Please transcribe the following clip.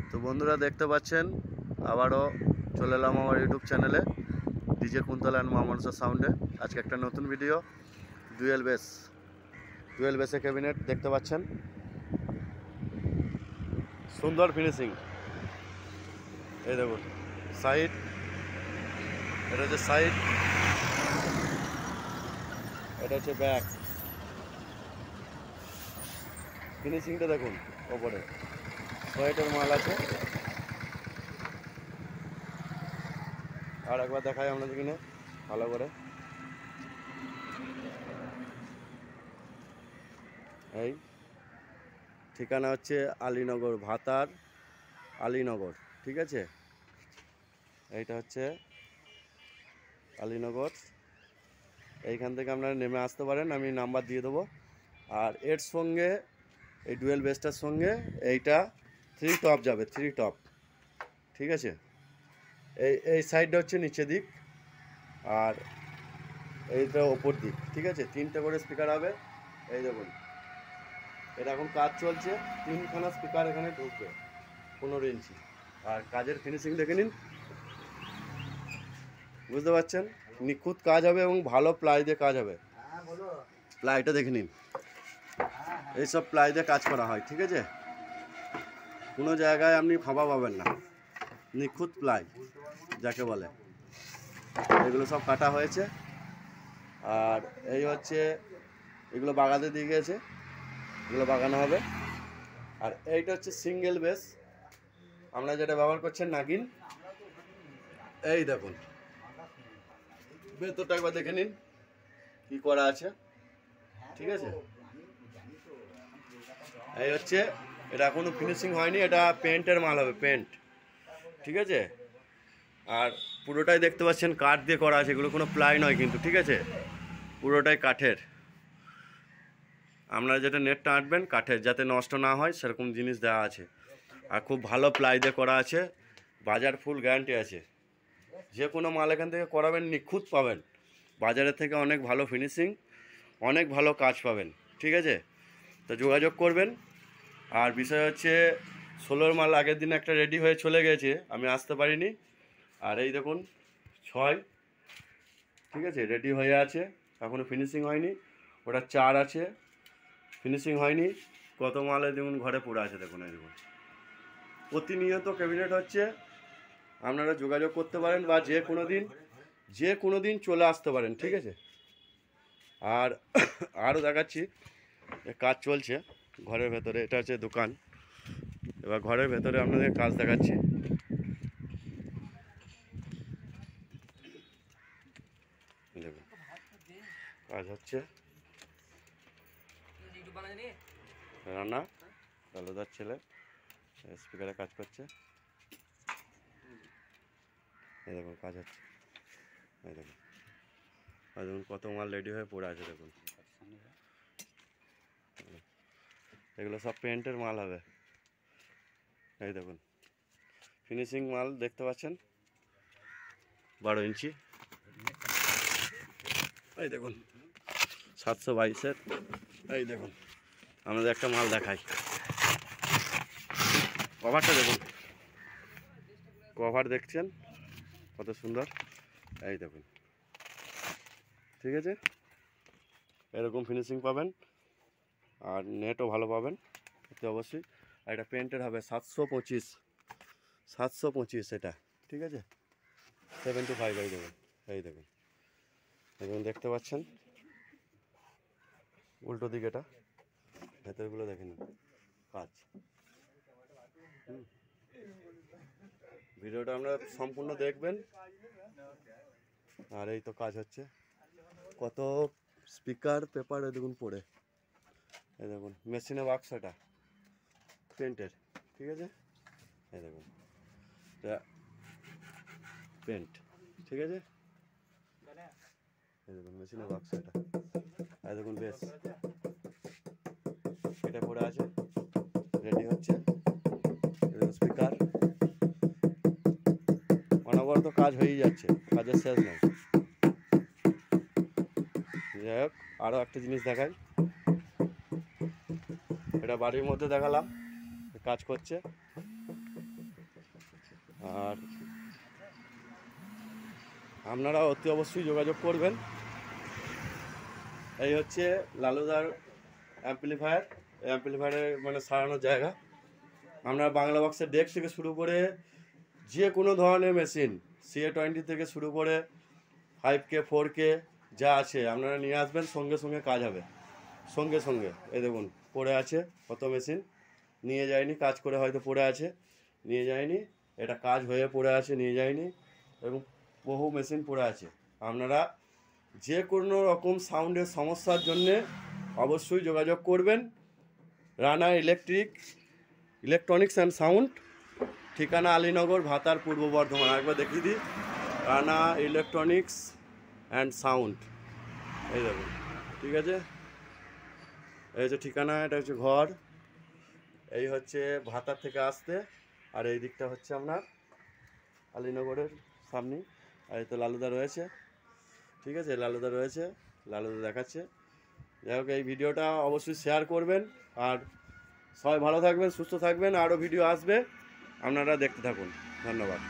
তো বন্ধুরা দেখতে পাচ্ছেন আবারও চলে এলাম আমার ইউটিউব চ্যানেলে ডিজে কুন্তলা অ্যান্ড মা মনসা সাউন্ডে। আজকে একটা নতুন ভিডিও, ডুয়েল বেসে ক্যাবিনেট দেখতে পাচ্ছেন, সুন্দর ফিনিশিং। এই দেখুন সাইড, এটা হচ্ছে সাইড, এটা হচ্ছে ব্যাক। ফিনিশিংটা দেখুন, ওপরে সোয়েটার মাল আছে। আর একবার দেখাই আপনাদের কিনে ভালো করে। এই ঠিকানা হচ্ছে আলীনগর, ভাতার আলীনগর, ঠিক আছে। এইটা হচ্ছে আলীনগর। এইখান থেকে আপনারা নেমে আসতে পারেন, আমি নাম্বার দিয়ে দেবো। আর এর সঙ্গে এই ডুয়েল বেসটার সঙ্গে এইটা 3 টপ যাবে, 3 টপ, ঠিক আছে। এই সাইডটা হচ্ছে নিচে দিক আর এইটা ওপর দিক, ঠিক আছে। 3টে করে স্পিকার হবে। এই দেখুন এটা এখন কাজ চলছে, 3খানা স্পিকার এখানে ঢুকবে 15 ইঞ্চি। আর কাজের ফিনিশিং দেখে নিন, বুঝতে পারছেন, নিখুঁত কাজ হবে এবং ভালো প্লাই দিয়ে কাজ হবে। প্লাইটা দেখে নিন, এইসব প্লাই দিয়ে কাজ করা হয়, ঠিক আছে। কোনো জায়গায় আপনি ফাঁপা পাবেন না, নিখুঁত প্লাই যাকে বলে। এগুলো সব কাটা হয়েছে। আর এই হচ্ছে এগুলো বাগাতে দিয়ে গেছে, এগুলো বাগানো হবে। আর এইটা হচ্ছে সিঙ্গেল বেস, আমরা যেটা ব্যবহার করছেন নাগিন। এই দেখুন ভেতরটা একবার দেখে নিন কি করা আছে, ঠিক আছে। এই হচ্ছে, এটা এখনো ফিনিশিং হয়নি, এটা পেন্টের মাল হবে, পেন্ট, ঠিক আছে। আর পুরোটাই দেখতে পাচ্ছেন কাঠ দিয়ে করা আছে, এগুলো কোনো প্লাই নয় কিন্তু, ঠিক আছে, পুরোটাই কাঠের। আপনারা যেটা নেটটা আঁটবেন কাঠের, যাতে নষ্ট না হয় সেরকম জিনিস দেওয়া আছে। আর খুব ভালো প্লাই দিয়ে করা আছে, বাজার ফুল গ্যারান্টি আছে। যে কোনো মাল এখান থেকে করাবেন নিখুঁত পাবেন, বাজারের থেকে অনেক ভালো ফিনিশিং, অনেক ভালো কাজ পাবেন, ঠিক আছে। তো যোগাযোগ করবেন। আর বিষয় হচ্ছে 16 মাল আগের দিন একটা রেডি হয়ে চলে গেছে, আমি আসতে পারিনি। আর এই দেখুন 6, ঠিক আছে, রেডি হয়ে আছে, এখনও ফিনিশিং হয়নি। ওটা 4 আছে, ফিনিশিং হয়নি। কত মালে দেখুন ঘরে পড়ে আছে, দেখুন এই দেখুন। প্রতিনিয়ত ক্যাবিনেট হচ্ছে, আপনারা যোগাযোগ করতে পারেন বা যে কোনো দিন চলে আসতে পারেন, ঠিক আছে। আর আরও দেখাচ্ছি, কাজ চলছে ঘরের ভেতরে, এটা হচ্ছে দোকান। এবার ঘরের ভেতরে আপনাদের কাজ দেখাচ্ছি। দেখুন কাজ হচ্ছে, রান্না আলাদার ছেলে স্পিকারে কাজ করছে। এই দেখুন কাজ হচ্ছে, এই দেখুন, আর দেখুন কত মাল রেডি হয়ে পড়ে আছে, দেখুন এগুলো সব পেন্টের মাল হবে। এই দেখুন ফিনিশিং মাল দেখতে পাচ্ছেন, 12 ইঞ্চি। এই দেখুন 722-এর। এই দেখুন আমাদের একটা মাল দেখাই, কভারটা দেখুন, কভার দেখছেন কত সুন্দর। এই দেখুন, ঠিক আছে, এরকম ফিনিশিং পাবেন আর নেটও ভালো পাবেন এতে অবশ্যই। আর এটা পেন্টের হবে 725, এটা, ঠিক আছে, 75। এই দেখুন, এই দেখুন, দেখুন দেখতে পাচ্ছেন উল্টো দিকে, এটা ভেতরগুলো দেখে নিন কাজ। ভিডিওটা আপনারা সম্পূর্ণ দেখবেন। আর এই তো কাজ হচ্ছে, কত স্পিকার পেপার দেখুন পড়ে। এই দেখুন মেশিনে বাক্স, এটা পেন্টের, ঠিক আছে। এই দেখুন পেন্ট, ঠিক আছে। এই দেখুন মেশিনে বাক্স, এটা। এই দেখুন বেশ, এটা পড়ে আছে, রেডি হচ্ছে। এই দেখুন স্পিকার, অনবরত কাজ হয়েই যাচ্ছে, কাজের শেষ নেই। যাই হোক, আরও একটা জিনিস দেখাই, এটা বাড়ির মধ্যে দেখালাম, কাজ করছে। আর আপনারা অতি অবশ্যই যোগাযোগ করবেন। এই হচ্ছে লালুদার অ্যাম্পলিফায়ার, অ্যাম্পলিফায়ারের মানে সারানোর জায়গা। আপনার বাংলা বক্সের ডেক থেকে শুরু করে যে কোনো ধরনের মেশিন, CA20 থেকে শুরু করে 5K 4K যা আছে আপনারা নিয়ে আসবেন, সঙ্গে সঙ্গে কাজ হবে, সঙ্গে সঙ্গে। এই দেখুন পড়ে আছে কত মেশিন, নিয়ে যায়নি, কাজ করে হয়তো পড়ে আছে, নিয়ে যায়নি, এটা কাজ হয়ে পড়ে আছে, নিয়ে যায়নি, এবং বহু মেশিন পড়ে আছে। আপনারা যে কোনো রকম সাউন্ডের সমস্যার জন্যে অবশ্যই যোগাযোগ করবেন। রানা ইলেকট্রনিক্স অ্যান্ড সাউন্ড, ঠিকানা আলীনগর, ভাতার, পূর্ব বর্ধমান। একবার দেখিয়ে দিই, রানা ইলেকট্রনিক্স অ্যান্ড সাউন্ড, এই দেখুন, ঠিক আছে। এই হচ্ছে ঠিকানা, এটা হচ্ছে ঘর, এই হচ্ছে ভাতার থেকে আসতে, আর এই দিকটা হচ্ছে আপনার আলীনগরের সামনে। আর এই তো লালুদা রয়েছে, ঠিক আছে, লালুদা রয়েছে, লালুদা দেখাচ্ছে। যাই হোক, এই ভিডিওটা অবশ্যই শেয়ার করবেন, আর সবাই ভালো থাকবেন, সুস্থ থাকবেন, আরও ভিডিও আসবে, আপনারা দেখতে থাকুন। ধন্যবাদ।